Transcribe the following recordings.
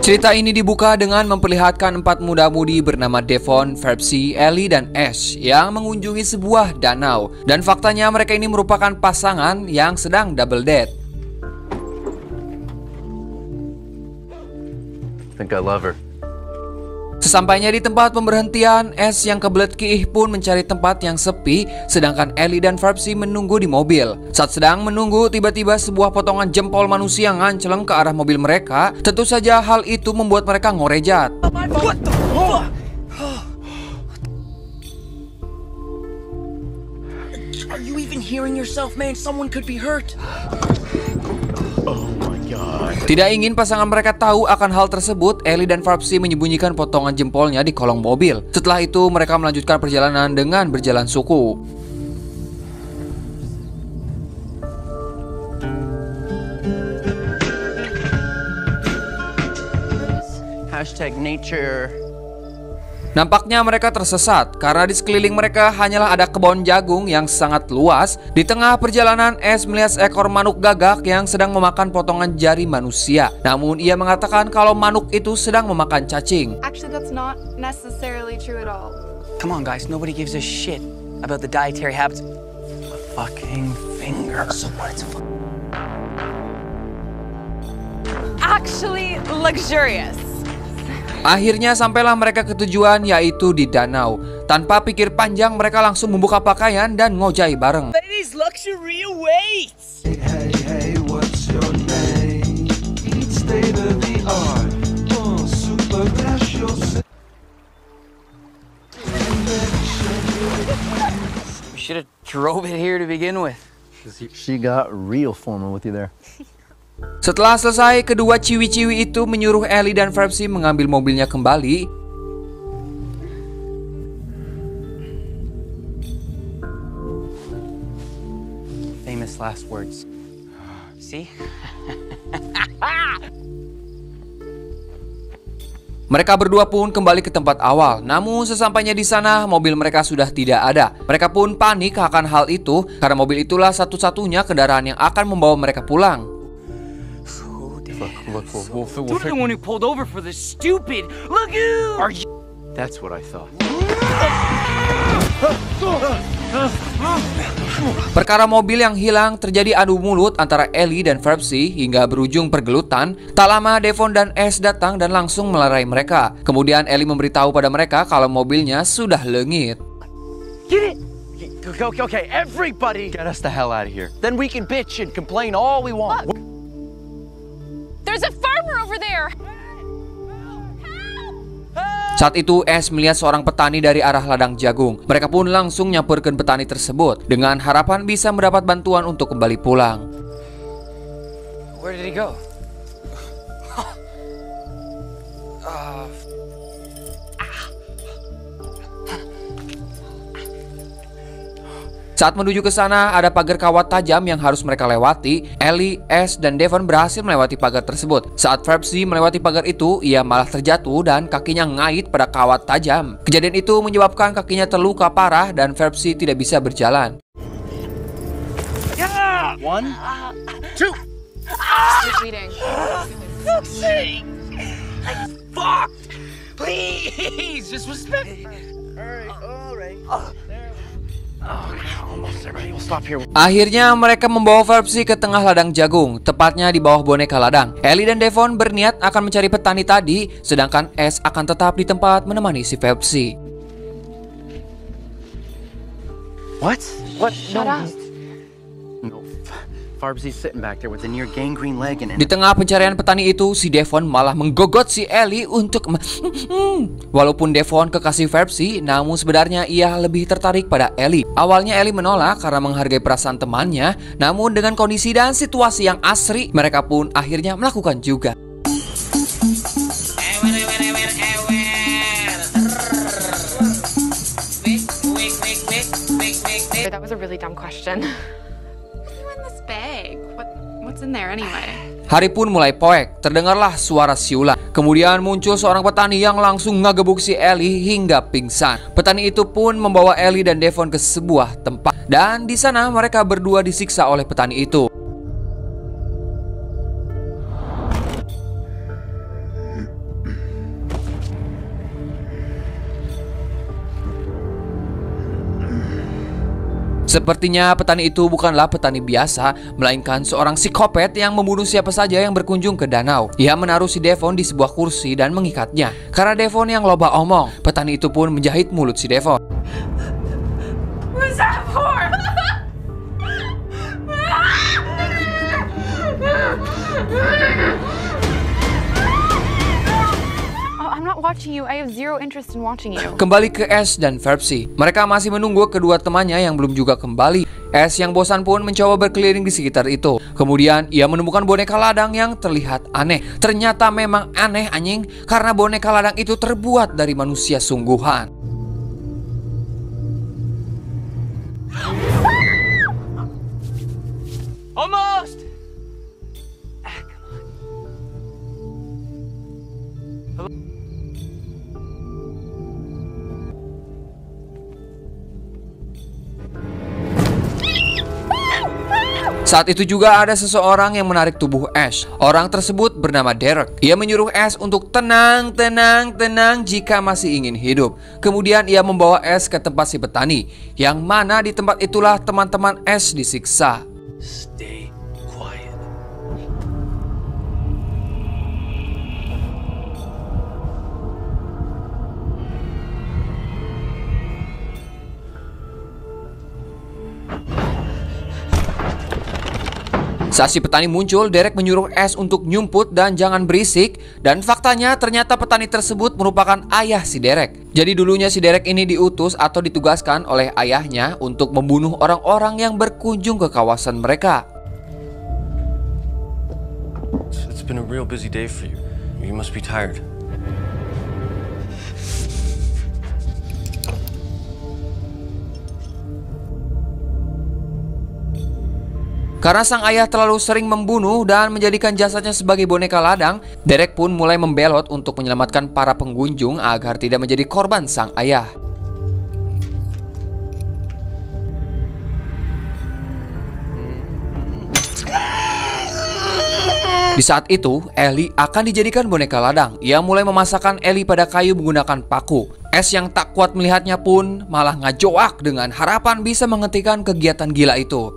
Cerita ini dibuka dengan memperlihatkan 4 muda-mudi bernama Devon, Phelpsy, Ellie, dan Ash yang mengunjungi sebuah danau. Dan faktanya mereka ini merupakan pasangan yang sedang double date. Think I love her. Sesampainya di tempat pemberhentian, Ash yang kebelet kiih pun mencari tempat yang sepi, sedangkan Ellie dan Phelpsy menunggu di mobil. Saat sedang menunggu, tiba-tiba sebuah potongan jempol manusia nganceleng ke arah mobil mereka. Tentu saja hal itu membuat mereka ngorejat. What the fuck? Are you even hearing yourself, man? Someone could be hurt. Oh my god. Tidak ingin pasangan mereka tahu akan hal tersebut, Ellie dan Phelpsy menyembunyikan potongan jempolnya di kolong mobil. Setelah itu mereka melanjutkan perjalanan dengan berjalan suku. #nature. Nampaknya mereka tersesat karena di sekeliling mereka hanyalah ada kebun jagung yang sangat luas. Di tengah perjalanan, Ash melihat seekor manuk gagak yang sedang memakan potongan jari manusia. Namun ia mengatakan kalau manuk itu sedang memakan cacing. Actually, that's not necessarily true at all. Come on, guys. Nobody gives a shit about the dietary habits. A fucking finger. So what? It's Actually, luxurious. Akhirnya sampailah mereka ke tujuan, yaitu di danau. Tanpa pikir panjang mereka langsung membuka pakaian dan ngojai bareng. Ladies, luxury awaits. Hey, hey, what's your name? Eat state of the art. Oh, super gracious. We should have drove it here to begin with. She got real formal with you there. Setelah selesai, kedua ciwi-ciwi itu menyuruh Ellie dan Phelpsy mengambil mobilnya kembali. Famous last words. See? Mereka berdua pun kembali ke tempat awal. Namun sesampainya di sana, mobil mereka sudah tidak ada. Mereka pun panik akan hal itu karena mobil itulah satu-satunya kendaraan yang akan membawa mereka pulang. Look, You're the one who pulled over for this stupid lagoon. Are you? That's what I thought. Perkara mobil yang hilang terjadi adu mulut antara Ellie dan Phelpsy hingga berujung pergelutan. Tak lama Devon dan Ash datang dan langsung melerai mereka. Kemudian Ellie memberitahu pada mereka kalau mobilnya sudah leungit. Get it? Okay, everybody, Get us the hell out of here. then we can bitch and complain all we want. There's a farmer over there. Saat itu Ash melihat seorang petani dari arah ladang jagung. Mereka pun langsung nyamperkan petani tersebut dengan harapan bisa mendapat bantuan untuk kembali pulang. Where did he go? Saat menuju ke sana, ada pagar kawat tajam yang harus mereka lewati. Ellie, Ash, dan Devon berhasil melewati pagar tersebut. Saat Phelpsy melewati pagar itu, ia malah terjatuh dan kakinya ngait pada kawat tajam. Kejadian itu menyebabkan kakinya terluka parah dan Phelpsy tidak bisa berjalan. Yeah! 1, 2. Stop bleeding. Fuck! Please, just respect. All right. Almost everybody will stop here. Akhirnya mereka membawa Phelpsy ke tengah ladang jagung, tepatnya di bawah boneka ladang. Ellie dan Devon berniat akan mencari petani tadi, sedangkan Ash akan tetap di tempat menemani si Phelpsy. What? What? Shut up. No, Phelpsy's sitting back there with a near gangrene leg and Di tengah pencarian petani itu, si Devon malah menggogot si Ellie untuk Walaupun Devon kekasih Phelpsy, namun sebenarnya ia lebih tertarik pada Ellie. Awalnya Ellie menolak karena menghargai perasaan temannya, namun dengan kondisi dan situasi yang asri, mereka pun akhirnya melakukan juga. That was a really dumb question. This bag. What's in there anyway? Hari pun mulai poek, terdengarlah suara siulan. Kemudian muncul seorang petani yang langsung ngagebuk si Ellie hingga pingsan. Petani itu pun membawa Ellie dan Devon ke sebuah tempat. Dan di sana mereka berdua disiksa oleh petani itu. Sepertinya petani itu bukanlah petani biasa, melainkan seorang psikopat yang membunuh siapa saja yang berkunjung ke danau. Ia menaruh si Devon di sebuah kursi dan mengikatnya. Karena Devon yang loba omong, petani itu pun menjahit mulut si Devon. What's that for? I'm not watching you. I have zero interest in watching you. Kembali ke Ash dan Phoebe. Mereka masih menunggu kedua temannya yang belum juga kembali. Ash yang bosan pun mencoba berkeliling di sekitar itu. Kemudian ia menemukan boneka ladang yang terlihat aneh. Ternyata memang aneh anjing, karena boneka ladang itu terbuat dari manusia sungguhan. Almost! Saat itu juga ada seseorang yang menarik tubuh Ash. Orang tersebut bernama Derek. Ia menyuruh Ash untuk tenang jika masih ingin hidup. Kemudian ia membawa Ash ke tempat si petani, yang mana di tempat itulah teman-teman Ash disiksa. Stay quiet. Saat si petani muncul, Derek menyuruh Ash untuk nyumput dan jangan berisik. Dan faktanya ternyata petani tersebut merupakan ayah si Derek. Jadi dulunya si Derek ini diutus atau ditugaskan oleh ayahnya untuk membunuh orang-orang yang berkunjung ke kawasan mereka. It's been a real busy day for you. You must be tired. Karena sang ayah terlalu sering membunuh dan menjadikan jasadnya sebagai boneka ladang, Derek pun mulai membelot untuk menyelamatkan para pengunjung agar tidak menjadi korban sang ayah. Di saat itu, Ellie akan dijadikan boneka ladang. Ia mulai memasakkan Ellie pada kayu menggunakan paku. Ash yang tak kuat melihatnya pun malah ngajoak dengan harapan bisa menghentikan kegiatan gila itu.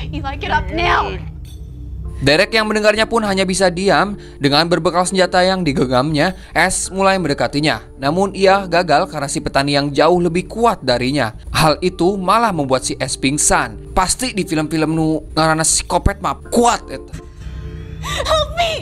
You like it up now. Derek yang mendengarnya pun hanya bisa diam. Dengan berbekal senjata yang digenggamnya, Ash mulai mendekatinya. Namun ia gagal karena si petani yang jauh lebih kuat darinya. Hal itu malah membuat si Ash pingsan. Pasti di film-film nu ngarana psikopat mah kuat eta. Help me!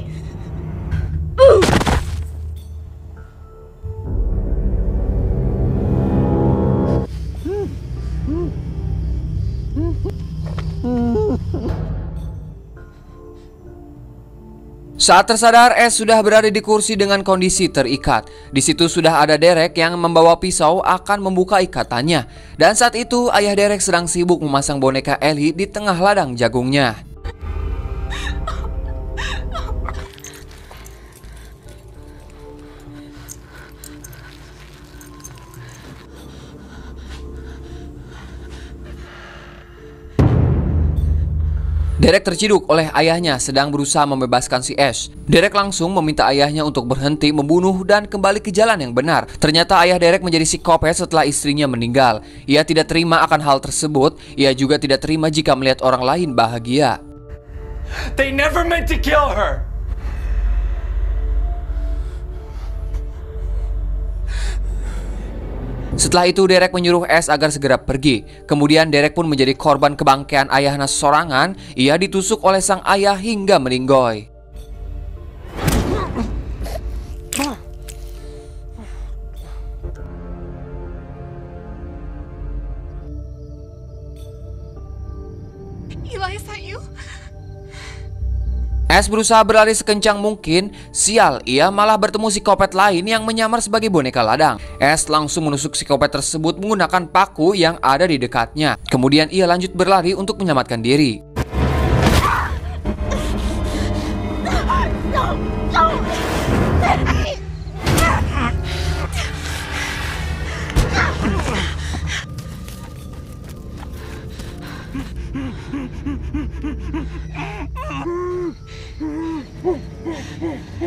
Saat tersadar, Ash sudah berada di kursi dengan kondisi terikat. Di situ sudah ada Derek yang membawa pisau akan membuka ikatannya. Dan saat itu ayah Derek sedang sibuk memasang boneka Ellie di tengah ladang jagungnya. Derek terciduk oleh ayahnya sedang berusaha membebaskan si Ash. Derek langsung meminta ayahnya untuk berhenti membunuh dan kembali ke jalan yang benar. Ternyata ayah Derek menjadi psikopat setelah istrinya meninggal. Ia tidak terima akan hal tersebut. Ia juga tidak terima jika melihat orang lain bahagia. They never meant to kill her! Setelah itu Derek menyuruh Ash agar segera pergi. Kemudian Derek pun menjadi korban kebangkean ayahnya sorangan. Ia ditusuk oleh sang ayah hingga meninggoy. Eli, is that you? Ash berusaha berlari sekencang mungkin. Sial, ia malah bertemu psikopat lain yang menyamar sebagai boneka ladang. Ash langsung menusuk psikopat tersebut menggunakan paku yang ada di dekatnya. Kemudian ia lanjut berlari untuk menyelamatkan diri.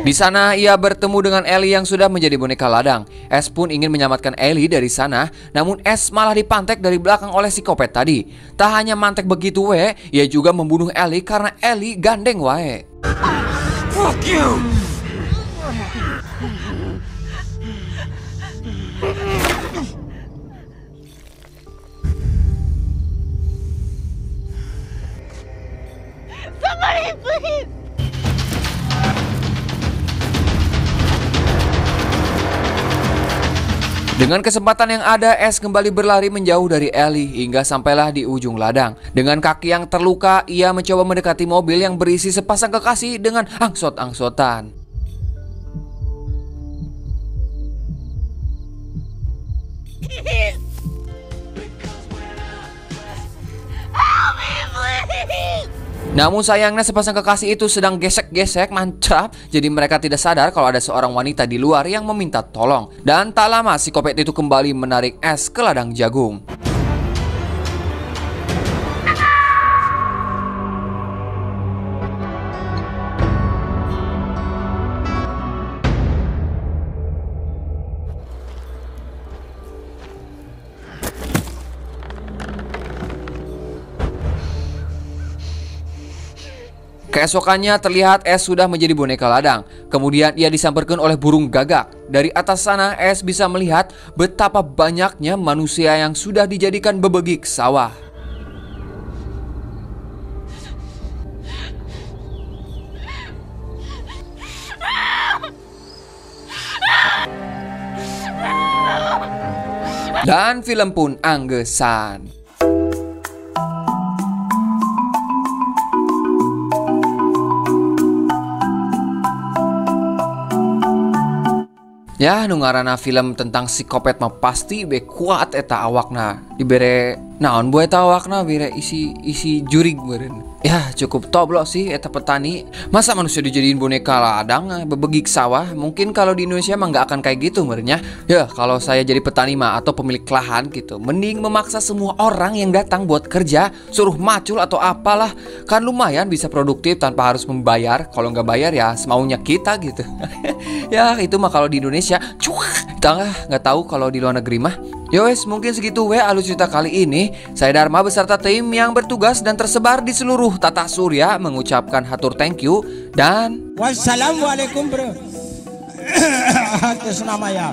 Di sana ia bertemu dengan Ellie yang sudah menjadi boneka ladang. Ash pun ingin menyelamatkan Ellie dari sana, namun Ash malah dipantek dari belakang oleh psikopat tadi. Tak hanya mantek begitu we, ia juga membunuh Ellie karena Ellie gandeng wae. Fuck you! Somebody please! Dengan kesempatan yang ada, Ash kembali berlari menjauh dari Ellie hingga sampailah di ujung ladang. Dengan kaki yang terluka, ia mencoba mendekati mobil yang berisi sepasang kekasih dengan angsot-angsotan. Namun sayangnya sepasang kekasih itu sedang gesek-gesek mancap, jadi mereka tidak sadar kalau ada seorang wanita di luar yang meminta tolong. Dan tak lama psikopat itu kembali menarik Ash ke ladang jagung. Keesokannya terlihat Ash sudah menjadi boneka ladang. Kemudian ia disamperkan oleh burung gagak. Dari atas sana Ash bisa melihat betapa banyaknya manusia yang sudah dijadikan bebegik sawah. Dan film pun anggesan. Ya, nu ngaranna film tentang psikopat mah pasti be kuat eta awakna. Dibere naon bu eta awakna bere isi jurig meureun. Ya, cukup toblok sih eta petani. Masa manusia dijadiin boneka ladang bebegik sawah? Mungkin kalau di Indonesia mah nggak akan kayak gitu meureunnya. Ya, kalau saya jadi petani mah atau pemilik lahan gitu, mending memaksa semua orang yang datang buat kerja, suruh macul atau apalah. Kan lumayan bisa produktif tanpa harus membayar. Kalau nggak bayar ya semaunya kita gitu. Ya, itu mah kalau di Indonesia. Cuak, nggak tahu kalau di luar negeri mah. Yowes, mungkin segitu we alur cerita kali ini. Saya Dharma beserta tim yang bertugas dan tersebar di seluruh tata surya mengucapkan hatur thank you dan wassalamualaikum bro. Atas nama ya.